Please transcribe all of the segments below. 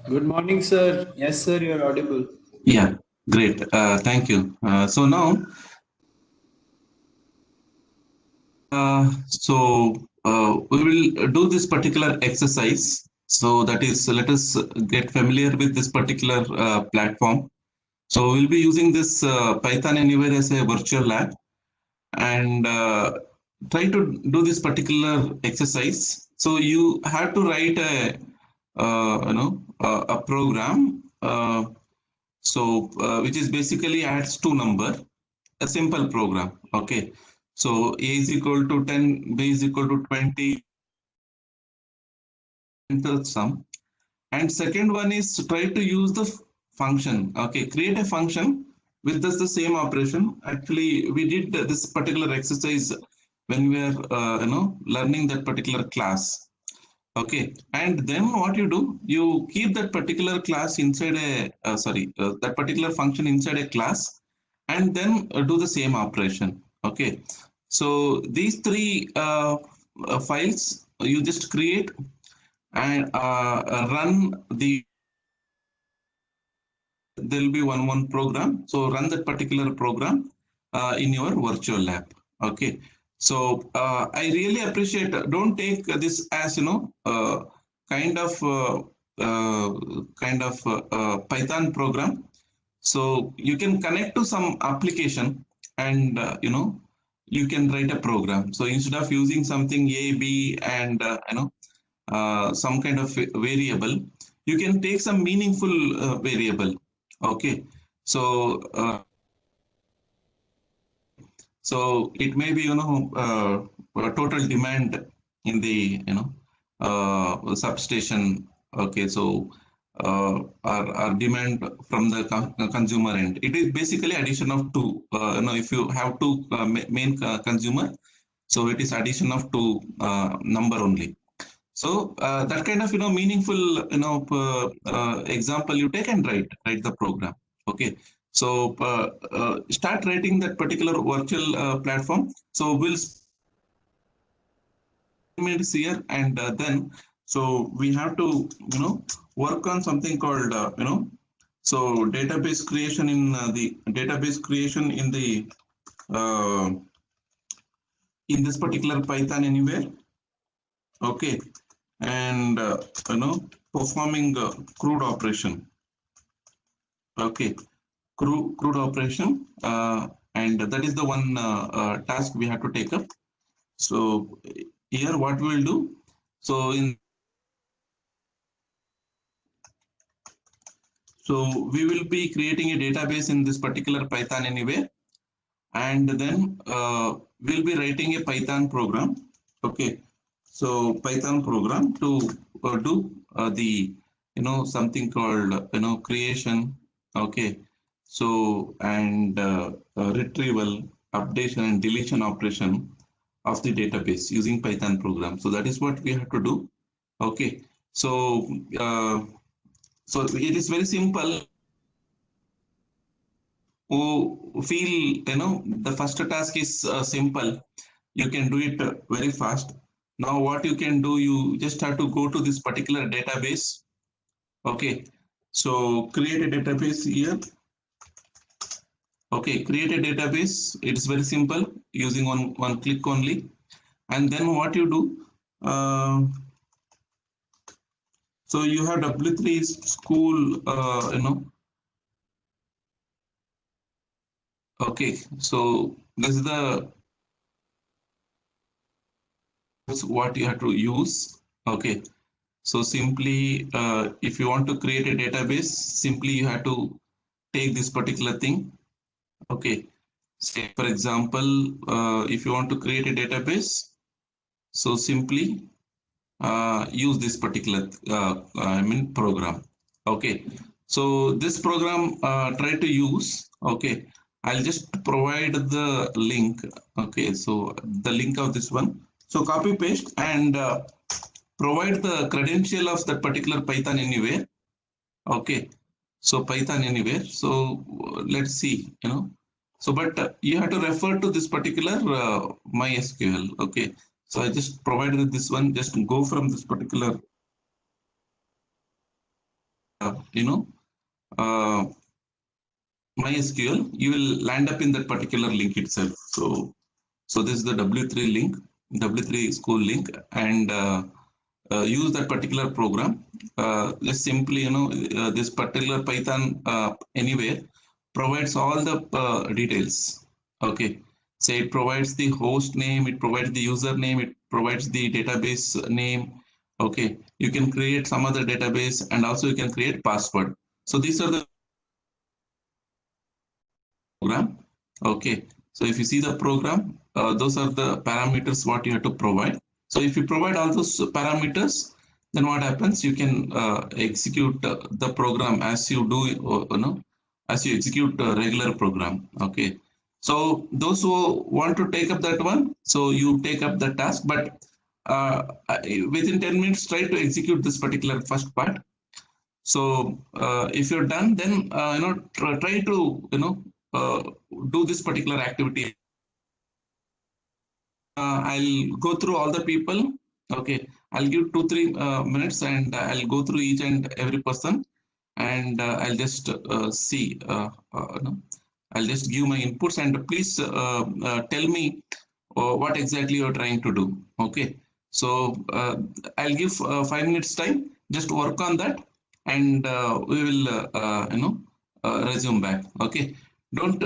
Good morning, sir. Yes, sir, you're audible. Yeah, great. Thank you. So now, we will do this particular exercise. So that is, let us get familiar with this particular platform. So we'll be using this Python Anywhere as a virtual lab and try to do this particular exercise. So you have to write a program. Which is basically adds two number, a simple program. Okay. So A is equal to 10, B is equal to 20, enter sum. And second one is to try to use the function. Okay, create a function with just the same operation. Actually, we did this particular exercise when we are, learning that particular class. Okay, and then what you do, you keep that particular class inside that particular function inside a class, and then do the same operation. Okay, so these three files you just create and run the. There will be one program. So run that particular program in your virtual lab. Okay. So I really appreciate. Don't take this as kind of uh, Python program. So you can connect to some application and you can write a program. So instead of using something A, B, and some kind of variable, you can take some meaningful variable. Okay, so it may be a total demand in the substation. Okay, so our demand from the consumer end. It is basically addition of two. If you have two main consumer, so it is addition of two number only. So that kind of meaningful example you take and write the program. Okay. So start writing that particular virtual platform. So we'll minutes here and then so we have to work on something called so database creation uh, in this particular Python Anywhere. Okay, and performing crude operation. Okay, crude operation, and that is the one task we have to take up. So here what we will do. So we will be creating a database in this particular Python Anywhere, and then we'll be writing a Python program. Okay, so Python program to do the something called creation. Okay, so and retrieval, updation, and deletion operation of the database using Python program. So that is what we have to do. Okay, so it is very simple. Who feel the first task is simple, you can do it very fast. Now what you can do, you just have to go to this particular database. Okay, so create a database here. Okay, create a database. It's very simple, using one click only. And then what you do, so you have W3 school, okay, so this is the what you have to use. Okay, so simply if you want to create a database, simply you have to take this particular thing. Okay, say for example, if you want to create a database, so simply use this particular program. Okay, so this program try to use. Okay, I'll just provide the link. Okay, so the link of this one. So copy paste and provide the credential of that particular Python Anywhere. Okay, so Python Anywhere. So let's see, So, but you have to refer to this particular MySQL. Okay, so I just provided this one. Just go from this particular MySQL, you will land up in that particular link itself. So this is the W3 link, W3 school link, and use that particular program. Just simply, this particular Python anywhere provides all the details. Okay, say it provides the host name, it provides the username, it provides the database name. Okay, you can create some other database, and also you can create password. So these are the program. Okay, so if you see the program, those are the parameters what you have to provide. So if you provide all those parameters, then what happens? You can execute the program as you do, as you execute a regular program. Okay, so those who want to take up that one, so you take up the task, but within 10 minutes, try to execute this particular first part. So if you're done, then try to do this particular activity. I'll go through all the people. Okay, I'll give 2-3 minutes, and I'll go through each and every person, and I'll just see. I'll just give my inputs, and please tell me what exactly you're trying to do. Okay, so I'll give 5 minutes time. Just work on that, and we will resume back. Okay, don't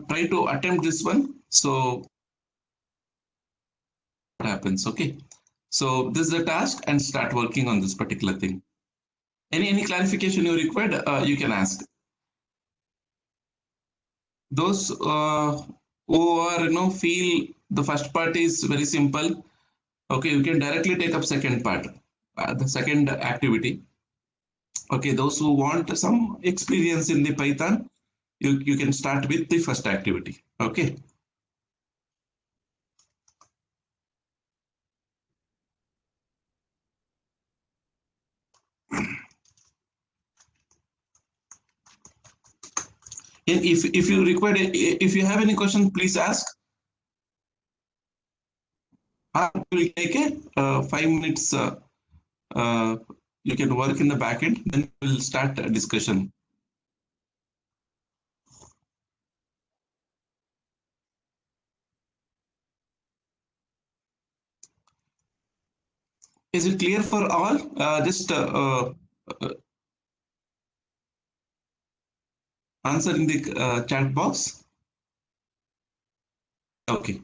try to attempt this one. So what happens? Okay, so this is the task, and start working on this particular thing. Any clarification you required, you can ask. Those who are feel the first part is very simple. Okay, you can directly take up second part, the second activity. Okay, those who want some experience in the Python, you can start with the first activity. Okay. And if you require, if you have any question, please ask. I will take it 5 minutes. You can work in the backend, then we'll start a discussion. Is it clear for all? Just answer in the chat box. Okay.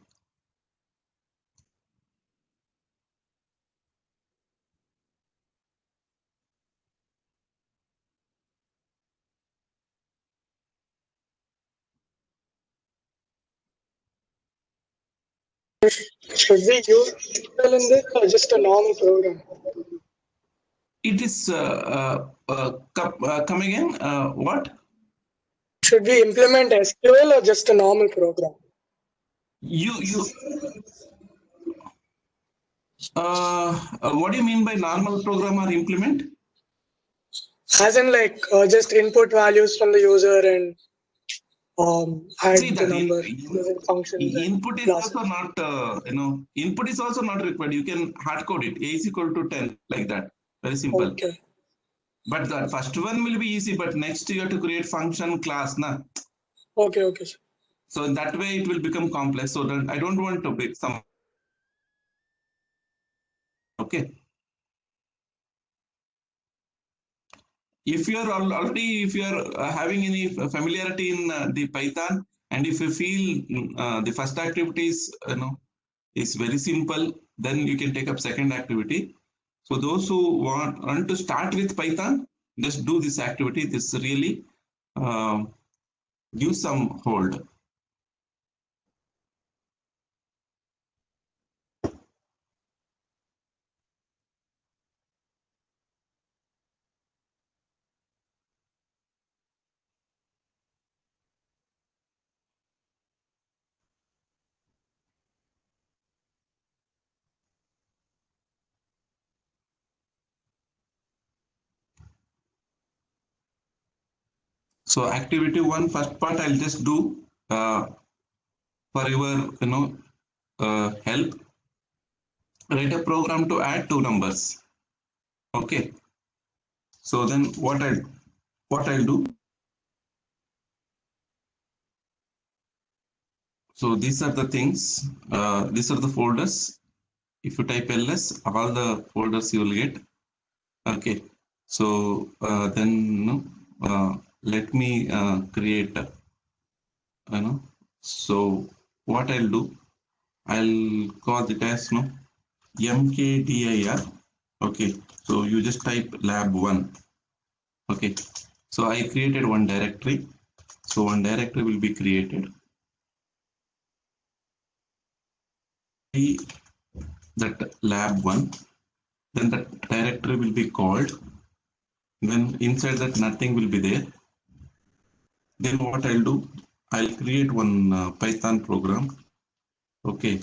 Should we use SQL in this or just a normal program? It is come again. What? Should we implement SQL or just a normal program? What do you mean by normal program or implement? As in like just input values from the user and add the number using functions. Input is also not, input is also not required. You can hard code it. A is equal to 10, like that. Very simple. Okay. But the first one will be easy, but next you have to create function class, na? Okay. So in that way it will become complex. So that I don't want to make some. Okay. If you are already, if you are having any familiarity in the Python, and if you feel the first activity is, is very simple, then you can take up second activity. So those who want to start with Python, just do this activity. This really gives some hold. So activity 1, first part, I'll just do for your help. Write a program to add 2 numbers. Okay. So then what I'll do. So these are the things. These are the folders. If you type ls, all the folders you will get. Okay. So then let me create. So what I'll do, I'll call it as mkdir. Okay. So you just type lab1. Okay. So I created one directory. So one directory will be created. That lab1, then that directory will be called. Then inside that nothing will be there. Then what I'll do, I'll create one Python program. Okay.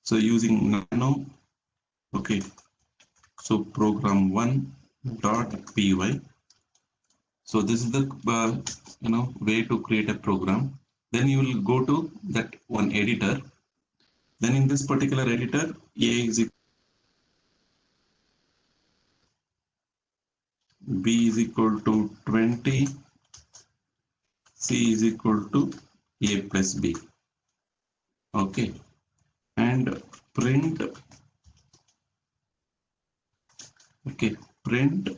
So using nano. Okay. So program one.py. So this is the way to create a program. Then you will go to that one editor. Then in this particular editor, a is equal, b is equal to 20, c is equal to a plus b. Okay, and print. Okay, print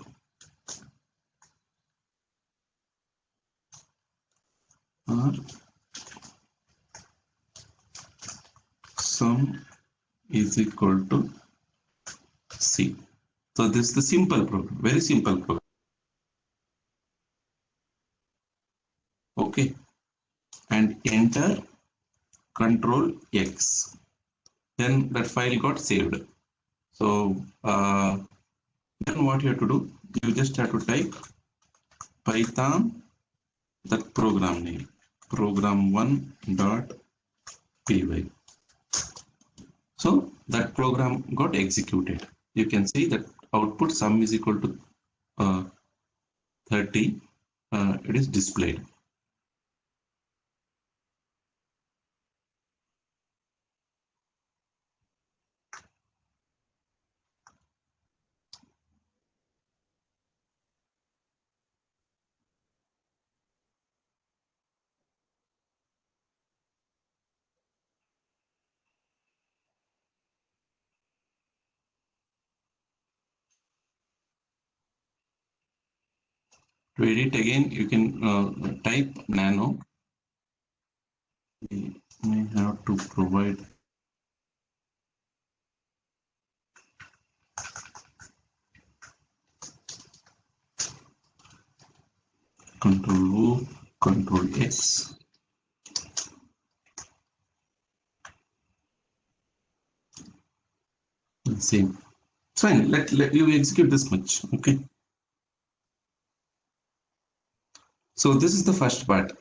or sum is equal to c. So this is the simple program, very simple program. Okay, and enter Control X. Then that file got saved. So then what you have to do, you just have to type Python, that program name, program1.py. So that program got executed. You can see that output sum is equal to 30. It is displayed. To edit again, you can type nano. We may have to provide Control O, Control X. Same. It's fine. Let you execute this much. Okay. So this is the first part.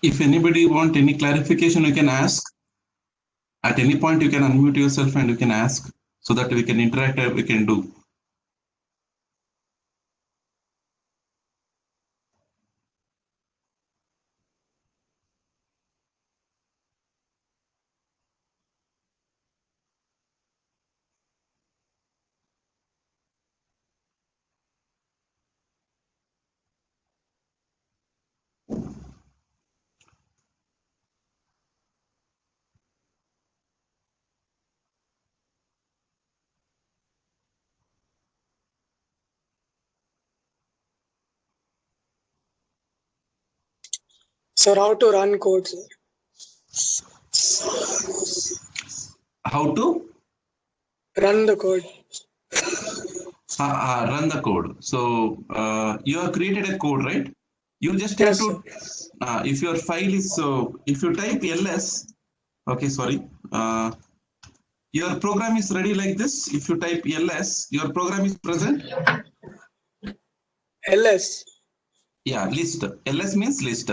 If anybody want any clarification, you can ask. At any point, you can unmute yourself and you can ask so that we can interact and we can do. Sir, how to run code, sir? How to Run the code. run the code? So you have created a code, right? You just have Yes, to, if your file is, so if you type ls, okay, sorry, your program is ready like this. If you type ls, your program is present. LS. Yeah, list. ls means list.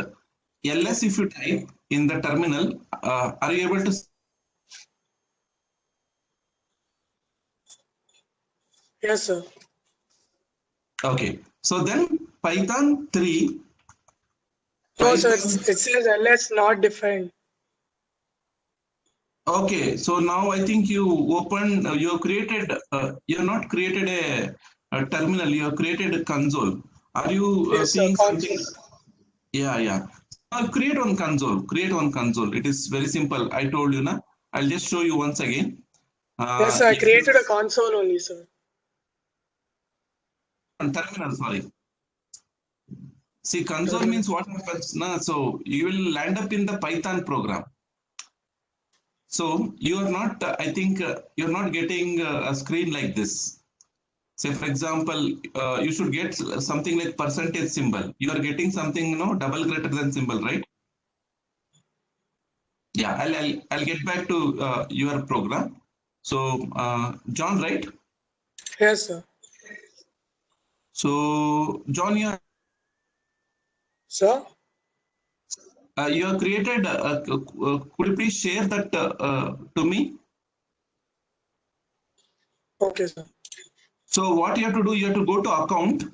ls, if you type in the terminal, are you able to? Yes, sir. Okay, so then Python 3. No, sir, Python, it says LS not defined. okay, so now I think you opened, you have created, you have not created a terminal, you have created a console. Are you Yes, sir, seeing something? console. Yeah, yeah. Now create one console, create one console. It is very simple. I told you, na. I'll just show you once again. Yes, sir, I If you, created a console only, sir. terminal, sorry. See, console Terminal. means what happens, na? So you will land up in the Python program. So you are not, I think, you're not getting a screen like this. Say, for example, you should get something like percentage symbol. You are getting something, double greater than symbol, right? Yeah, I'll get back to your program. So, John, right? Yes, sir. So, John, Sir? you have created, could you please share that to me? Okay, sir. So what you have to do, you have to go to account.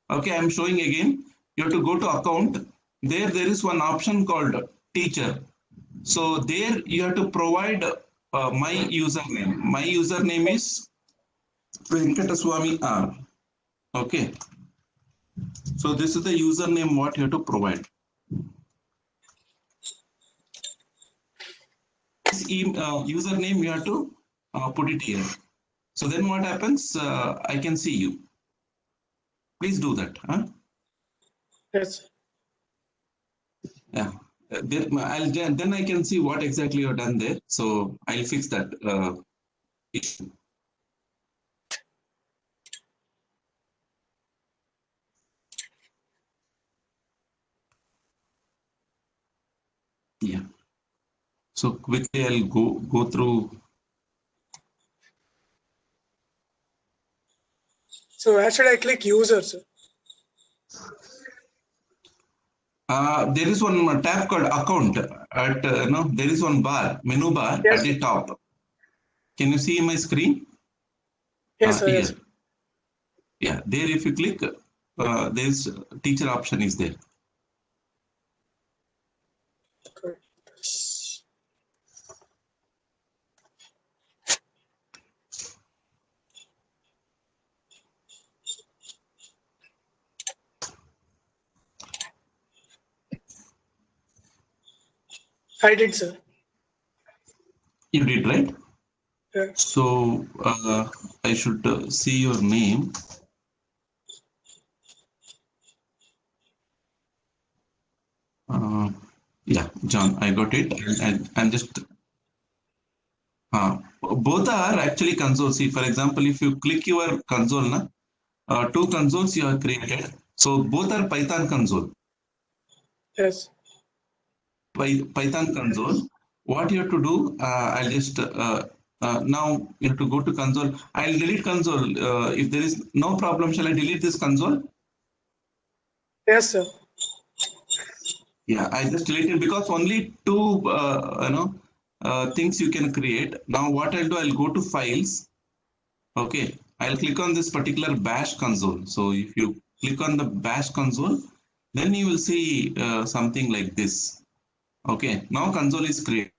Okay, I'm showing again. You have to go to account. There is one option called teacher. So there you have to provide my username. My username is Venkataswamy R. Okay. So this is the username what you have to provide. This username you have to put it here. So then what happens? I can see you. Please do that. Huh? Yes, sir. Yeah. Then I can see what exactly you've done there. So I'll fix that issue. Yeah. So quickly I'll go through. So where should I click user, sir? There is one tab called account. At there is one menu bar Yes, at the sir. top. Can you see my screen? Yes, sir. Here. Yes. Yeah. There, if you click, there's teacher option is there. Good. I did, sir. You did, right? Yeah. So I should see your name. Yeah, John, I got it. I'm just. Both are actually consoles. See, for example, if you click your console, two consoles you have created. So both are Python console. Yes. Python console. What you have to do, I'll just now you have to go to console. I'll delete console. If there is no problem, shall I delete this console? Yes, sir. Yeah, I just deleted because only two things you can create. Now what I'll do, I'll go to files. Okay, I'll click on this particular bash console. So if you click on the bash console, then you will see something like this. Okay, now console is created.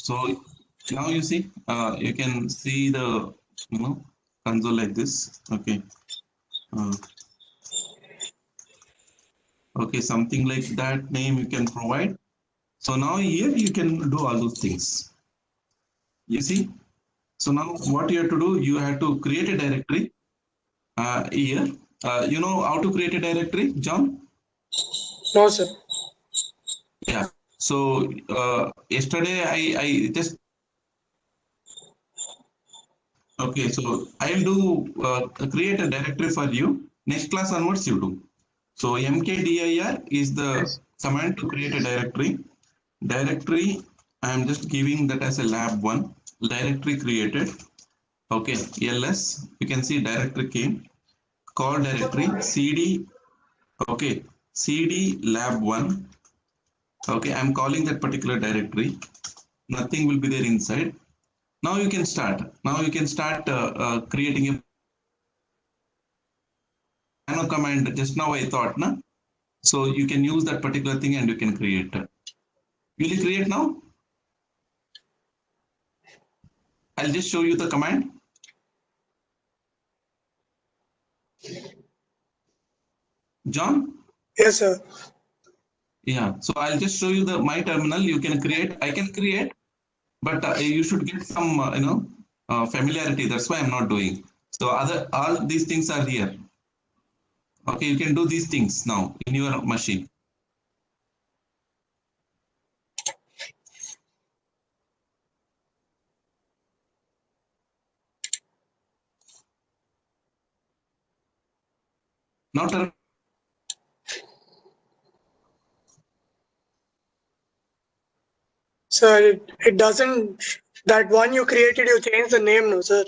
So now you see, you can see the console like this. Okay. Okay, something like that name you can provide. So now here you can do all those things. You see? So now what you have to do, you have to create a directory here. You know how to create a directory, John? No, sir. Yeah. So yesterday I just okay. So I'll do create a directory for you. Next class onwards you do. So mkdir is the command to create a directory. Directory, I am just giving that as a lab1. Directory created. Okay, ls. You can see directory came. Call directory cd. Okay, cd lab1. Okay, I'm calling that particular directory. Nothing will be there inside. Now you can start. Now you can start creating a nano command. Just now I thought, na? So you can use that particular thing and you can create. Will you create now? I'll just show you the command. John? Yes, sir. Yeah, so I'll just show you the my terminal. You can create. I can create, but you should get some familiarity. That's why I'm not doing. So all these things are here. Okay, you can do these things now in your machine. Now Sir, it doesn't. That one you created, you changed the name, no, sir.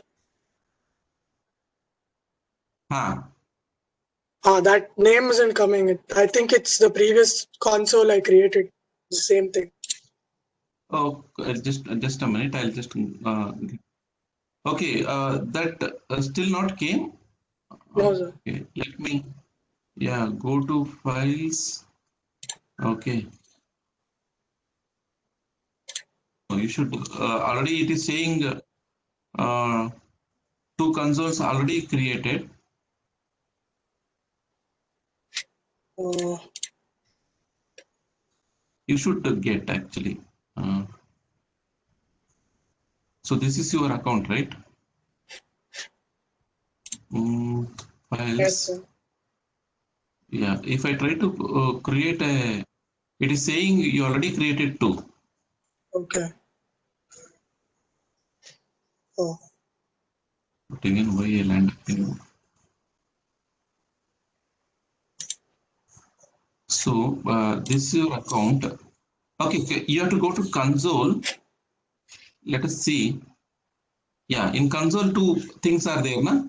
That name isn't coming. I think it's the previous console I created. The same thing. Oh, just a minute. I'll just okay. That still not came. No, sir. Okay, let me. Yeah, go to files. Okay. You should already. It is saying two consoles already created. You should get actually. So this is your account, right? Files. Yes, sir. Yeah. If I try to create a, it is saying you already created two. Okay. Oh. Putting in why I land. So this is your account. Okay, you have to go to console. Let us see. Yeah, in console two things are there, na?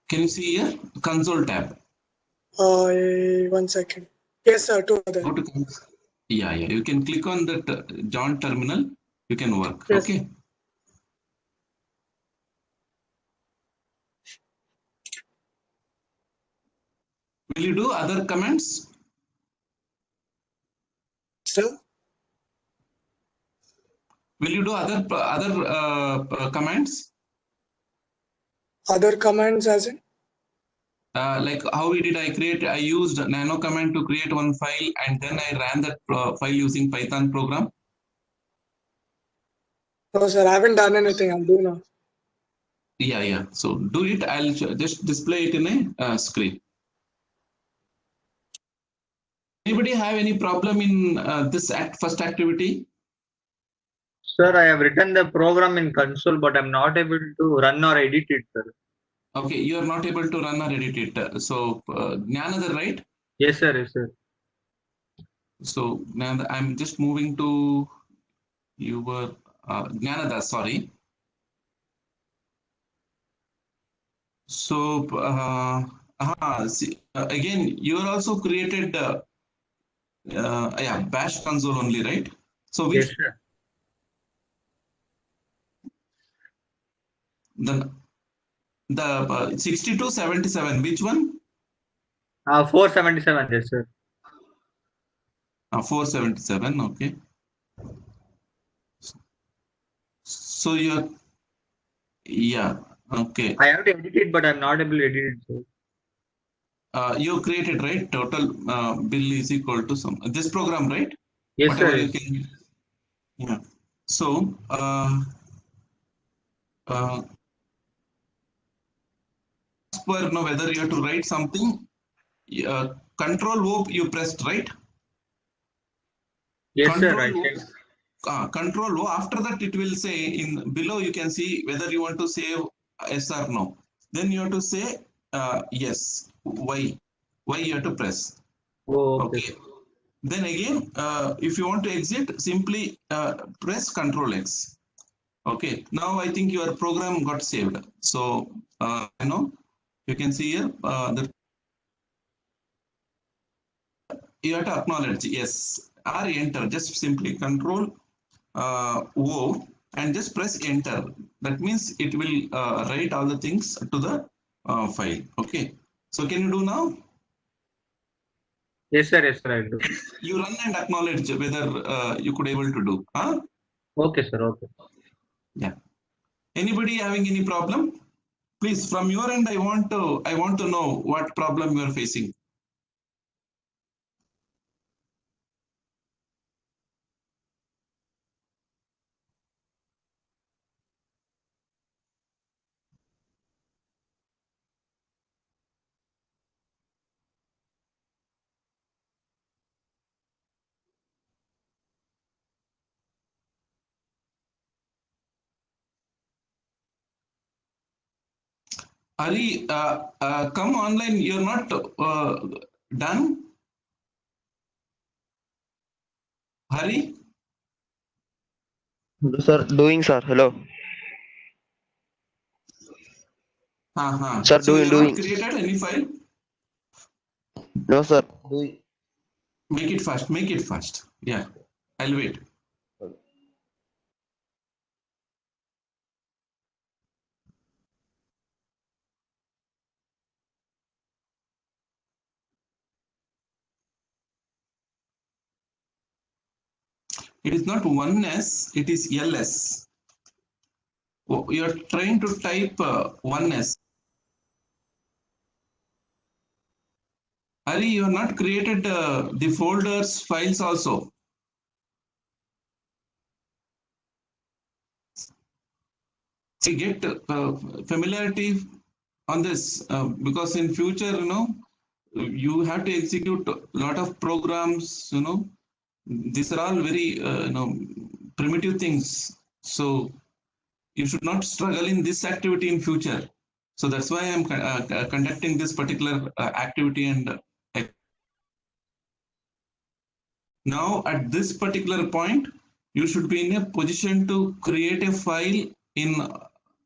Can you see here? Console tab. 1 second. Yes, sir. Two other. Go to console. Yeah. You can click on that John terminal. You can work. Yes. Okay. Will you do other commands? Sir? Will you do other commands? Other commands as in? Like how I used nano command to create one file and then I ran that file using Python program. No, sir. I haven't done anything. I'll do now. Yeah. So do it. I'll just display it in a screen. Anybody have any problem in this first activity? Sir, I have written the program in console, but I'm not able to run or edit it, sir. Okay, you are not able to run or edit it. So Jnanadhar, right? Yes, sir. Yes, sir. So now I'm just moving to your Jnanadhar, sorry. So See, again, you are also created bash console only, right? So which Yes, sir. the 6277, which one? 477, yes, sir. 477, okay. So you're, yeah, okay. I have to edit it, but I'm not able to edit it, sir. You created, right? Total bill is equal to some this program, right? Yes, Whatever sir. you Yes. can. Yeah. So per know whether you have to write something. Control O you pressed, right? Yes, sir. Control I O. checked. Control O. After that, it will say in below. You can see whether you want to save yes or no. Then you have to say yes. Why? Why you have to press? Oh, okay, Okay. sir. Then again, if you want to exit, simply press Control X. Okay. Now I think your program got saved. So you can see here that you have to acknowledge yes or enter. Just simply Control O and just press enter. That means it will write all the things to the file. Okay. So can you do now? Yes, sir. Yes, sir. I do. You run and acknowledge whether you could able to do. Huh? Okay, sir. Okay. Yeah. Anybody having any problem? Please, from your end, I want to know what problem you are facing. Hari, come online. You're not done. Hari, Sir, doing, sir. Hello. Sir, so doing, you're not doing. created any file. No, sir. Doing. Make it fast. Make it fast. Yeah, I'll wait. It is not 1S, it is LS. Oh, you are trying to type 1S. Hari, you have not created the folders files also. I get familiarity on this because in future, you have to execute a lot of programs. These are all very primitive things. So you should not struggle in this activity in future. So that's why I'm conducting this particular activity. And now at this particular point, you should be in a position to create a file in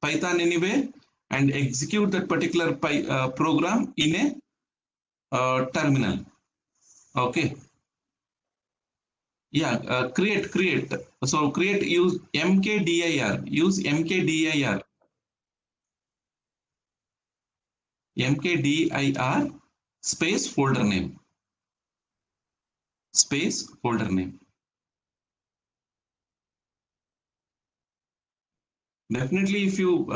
Python anyway and execute that particular program in a terminal. Okay. Yeah, create. So create, use mkdir, mkdir space folder name. Space folder name. Definitely if you,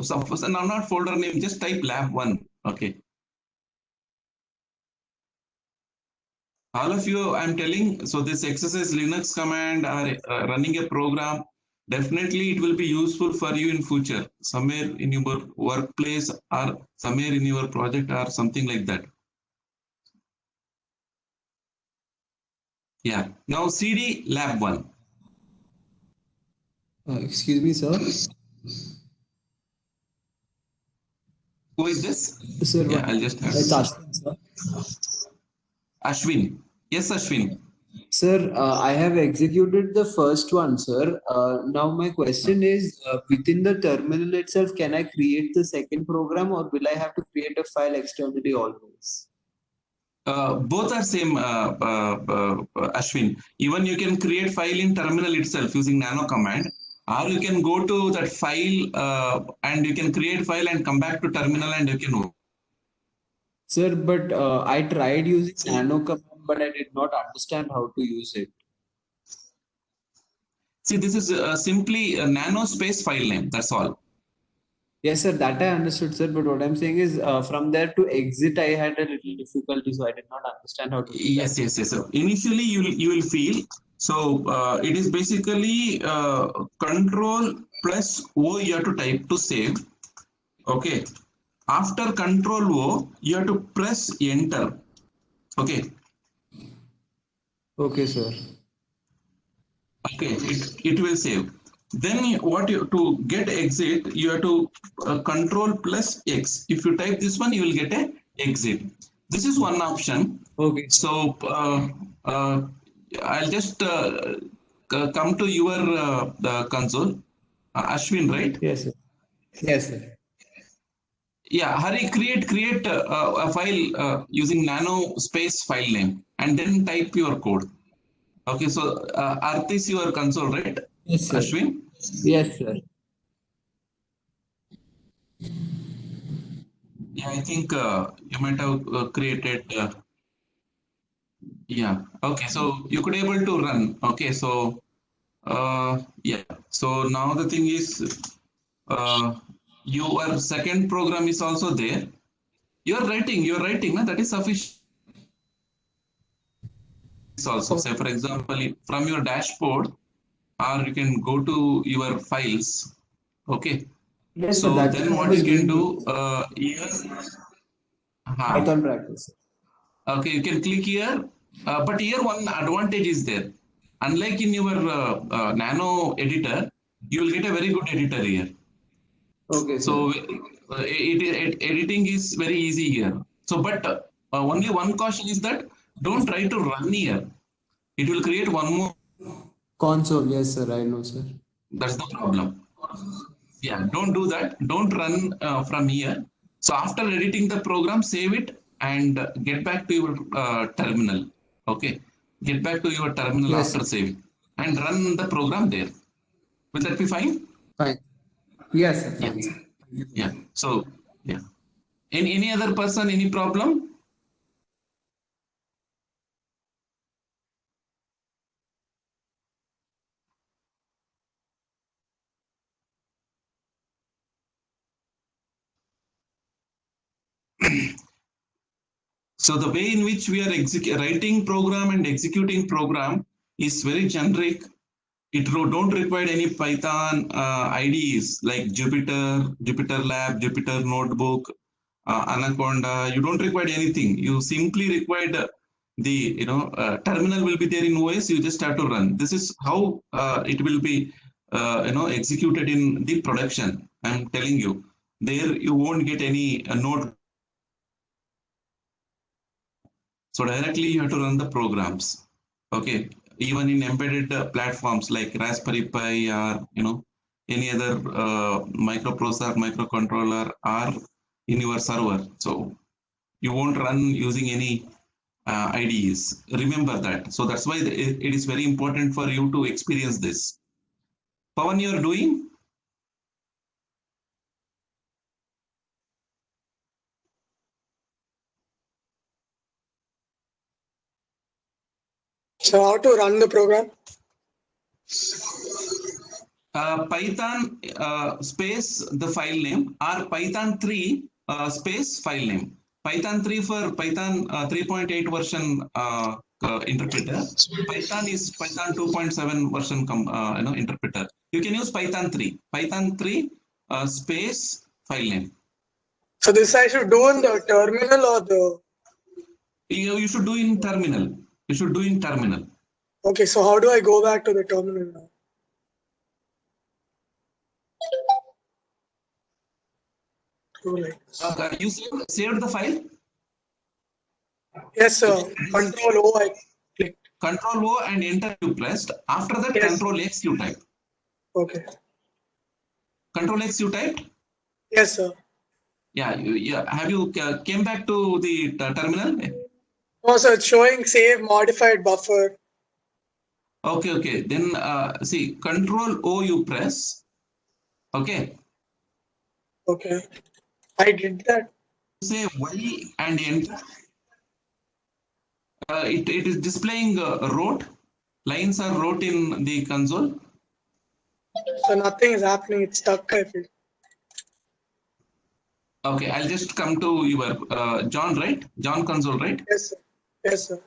suppose, and I'm not folder name, just type lab1. Okay. All of you, I'm telling, so this exercise Linux command are running a program. Definitely it will be useful for you in future, somewhere in your workplace or somewhere in your project or something like that. Yeah. Now CD lab1. Excuse me, sir. Who is this? Sir, Yeah, I'll just have it's Ashwin, sir. Ashwin. Yes, Ashwin. Sir, I have executed the first one, sir. Now my question is, within the terminal itself, can I create the second program, or will I have to create a file externally always? Both are same, Ashwin. Even you can create file in terminal itself using nano command, or you can go to that file and you can create file and come back to terminal and you can. Sir, but I tried using nano command, but I did not understand how to use it. See, this is simply a nano space file name. That's all. Yes, sir, that I understood, sir. But what I'm saying is, from there to exit, I had a little difficulty, so I did not understand how to do Yes, that. yes, yes. So initially, you will feel. So it is basically control plus O you have to type to save. Okay. After control O, you have to press enter. Okay. Okay, sir. Okay. It will save. Then what you to get exit, you have to control plus X. If you type this one, you will get a exit. This is one option. Okay. So I'll just come to your the console. Ashwin, right? Yes, sir. Yes, sir. Yeah, Hari, create a file using nano space file name and then type your code. Okay, so Arth is your console, right? Yes, sir. Ashwin? Yes, sir. Yeah, I think you might have created. Yeah, okay, so you could able to run. Okay, so yeah, so now the thing is your second program is also there. You're writing, that is sufficient. Also, say for example, from your dashboard, or you can go to your files. Okay, Yes, sir. so That's then what I what was you can doing. do here, Python practice. okay, you can click here, but here one advantage is there. Unlike in your nano editor, you will get a very good editor here. Okay, sir. So editing is very easy here. So, but only one caution is that don't try to run here. It will create one more. Console. Yes, sir. I know, sir. That's the problem. Yeah, don't do that. Don't run from here. So after editing the program, save it and get back to your terminal. Okay, get back to your terminal Yes, after sir. saving and run the program there. Will that be fine? Fine. Yes, sir. Yeah. Fine, sir. Yeah. So yeah. Any other person? Any problem? So the way in which we are writing program and executing program is very generic. It don't require any Python IDEs like Jupyter, Jupyter Lab, Jupyter Notebook, Anaconda. You don't require anything. You simply require the terminal will be there in OS. You just have to run. This is how it will be executed in the production. I'm telling you, there you won't get any note. So directly you have to run the programs. Okay, even in embedded platforms like Raspberry Pi or any other microprocessor, microcontroller, or in your server. So you won't run using any IDEs. Remember that. So that's why it is very important for you to experience this. Pawan, you are doing? So how to run the program? Python space the file name or Python 3 space file name. Python 3 for Python 3.8 version interpreter. Python is Python 2.7 version interpreter. You can use Python 3. Python 3 space file name. So this I should do in the terminal or the... You should do in terminal. You should do in terminal. Okay, so how do I go back to the terminal now? You saved the file? Yes, sir. Control O I clicked. Control O and enter you pressed. After that, Yes. Control X you type. Okay. Control X you typed? Yes, sir. Yeah, have you came back to the terminal? No, sir. It's showing save modified buffer. Okay. Then see, Control O you press. Okay. Okay. I did that. Say Y and enter. It is displaying wrote. Lines are wrote in the console. So nothing is happening. It's stuck, I feel. Okay, I'll just come to your John, right? John console, right? Yes, sir. Yes, sir.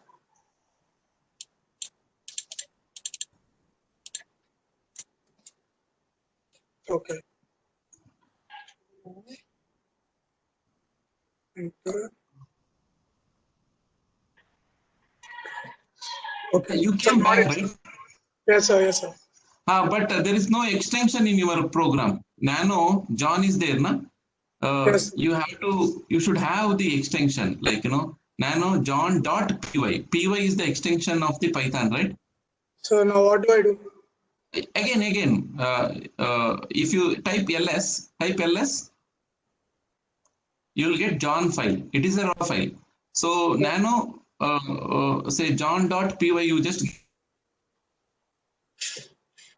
Okay. Enter. Okay. You So came got back, it. right? Yes, sir. Yes, sir. But there is no extension in your program. Nano, John is there, na? Yes. You should have the extension, like, nano John dot py. Py is the extension of the Python, right? So now what do I do? Again, if you type ls, you will get John file. It is a raw file. So nano, say John dot py, you just.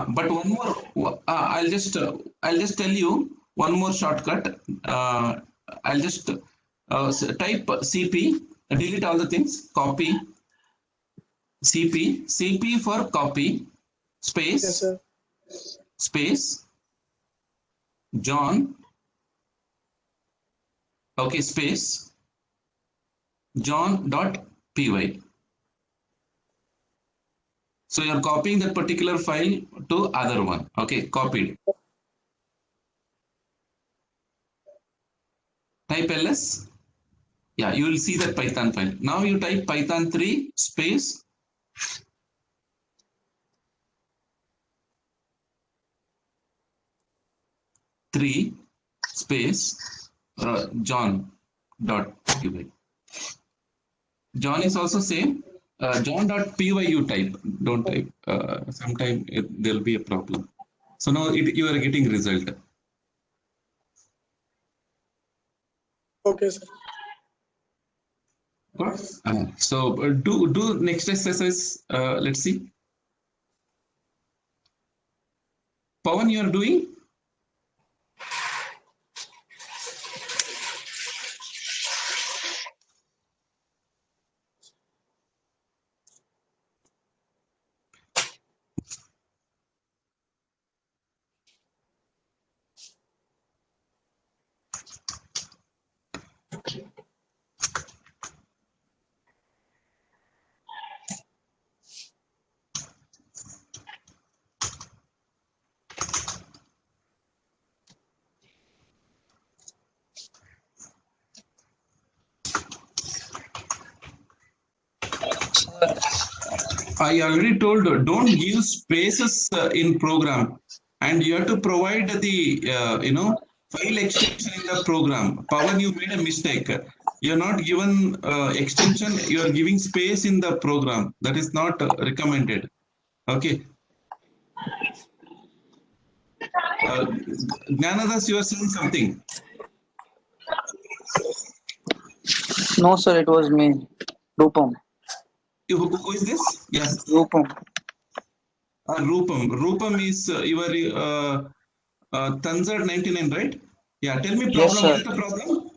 But one more, I'll just tell you one more shortcut. I'll just type cp, delete all the things, copy cp for copy, Yes, sir. space John, okay, space John dot py. So you're copying that particular file to other one. Okay, copied. Type ls. Yeah, you will see that Python file. Now you type Python 3 space John dot py. John is also same. John dot py you type. Don't type. Sometime there will be a problem. So now you are getting result. Okay, sir. So do next exercise. Let's see. Pawan, you are doing. I already told don't give spaces in program, and you have to provide the file extension in the program. Pawan, you made a mistake. You're not given extension. You are giving space in the program. That is not recommended. Okay. Gnanadas, you are saying something. No, sir, it was me. Rupam. Who is this? Yes. Rupam. Rupam. Rupam is your Tanzar 99, right? Yeah. Tell me problem. Yes, sir. What's the problem?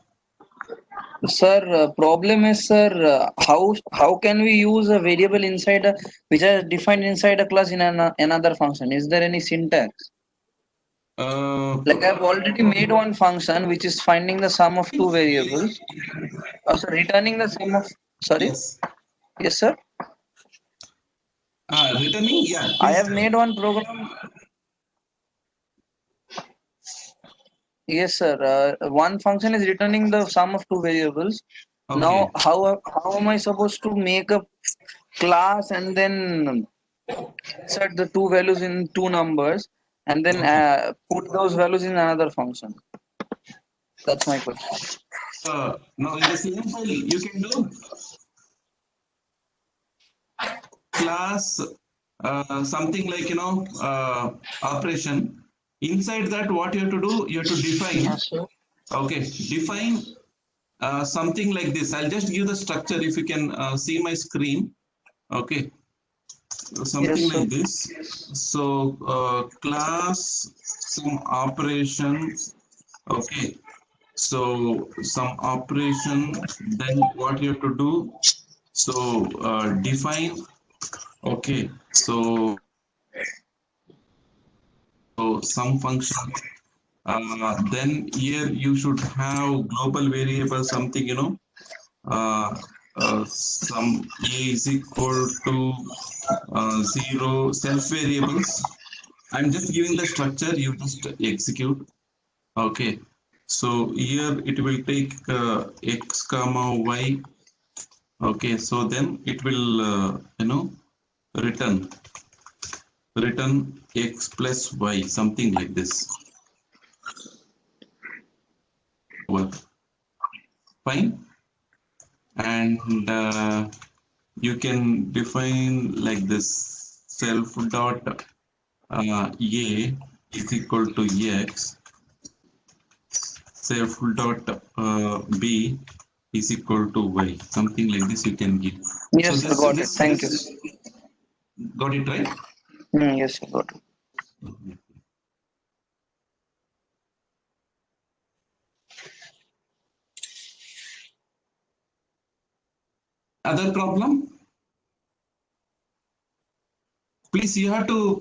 Sir, problem is, sir, how can we use a variable inside a which is defined inside a class in another function? Is there any syntax? Like I've already made one function which is finding the sum of two variables. So returning the sum of. Sorry. Yes. Yes, sir. Returning. Yeah. I have made one program. Yes, sir. One function is returning the sum of two variables. Okay. Now, how am I supposed to make a class and then set the two values in two numbers and then put those values in another function? That's my question. Now in the same file you can do. class something like, you know, operation. Inside that, what you have to do, you have to define. Yes, sir. Okay, define something like this. I'll just give the structure if you can see my screen. Okay, something Yes, sir. like this. So class, some operation. Okay, so some operation. Then what you have to do? So define. Okay, so some function. Then here you should have global variable something, you know, some a is equal to 0 self variables. I'm just giving the structure, you just execute. Okay, so here it will take x comma y. Okay, so then it will you know, return x plus y, something like this. Well, fine. And you can define like this: self dot a is equal to x, self dot b is equal to y, something like this you can give. Yes, sir. Got it. Thank you. Got it, right? Yes, sir. Got it. Other problem? Please, you have to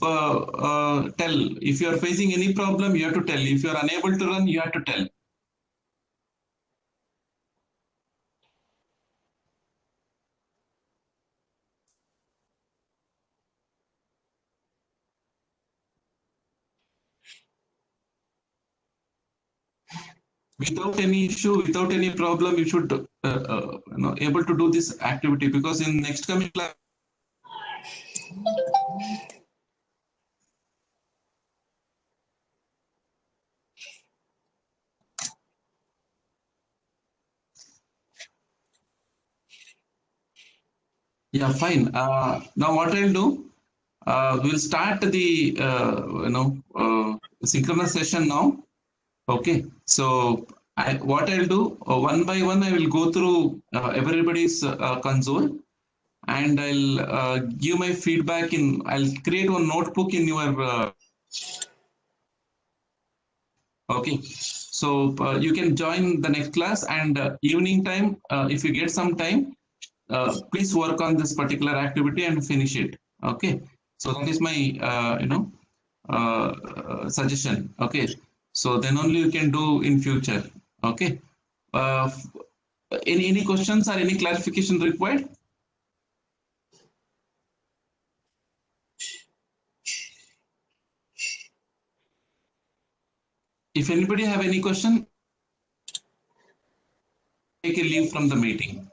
tell. If you are facing any problem, you have to tell. If you are unable to run, you have to tell. Without any issue, without any problem, you should you know, able to do this activity, because in next coming class. Yeah, fine. Now what I'll do, we'll start the you know, synchronous session now. Okay, so what I'll do, one by one, I will go through everybody's console, and I'll give my feedback in. I'll create one notebook in your. Okay, so you can join the next class, and evening time, if you get some time, please work on this particular activity and finish it. Okay, so that is my you know, suggestion. Okay, so then only you can do in future. Okay, any questions or any clarification required? If anybody have any question, take a leave from the meeting.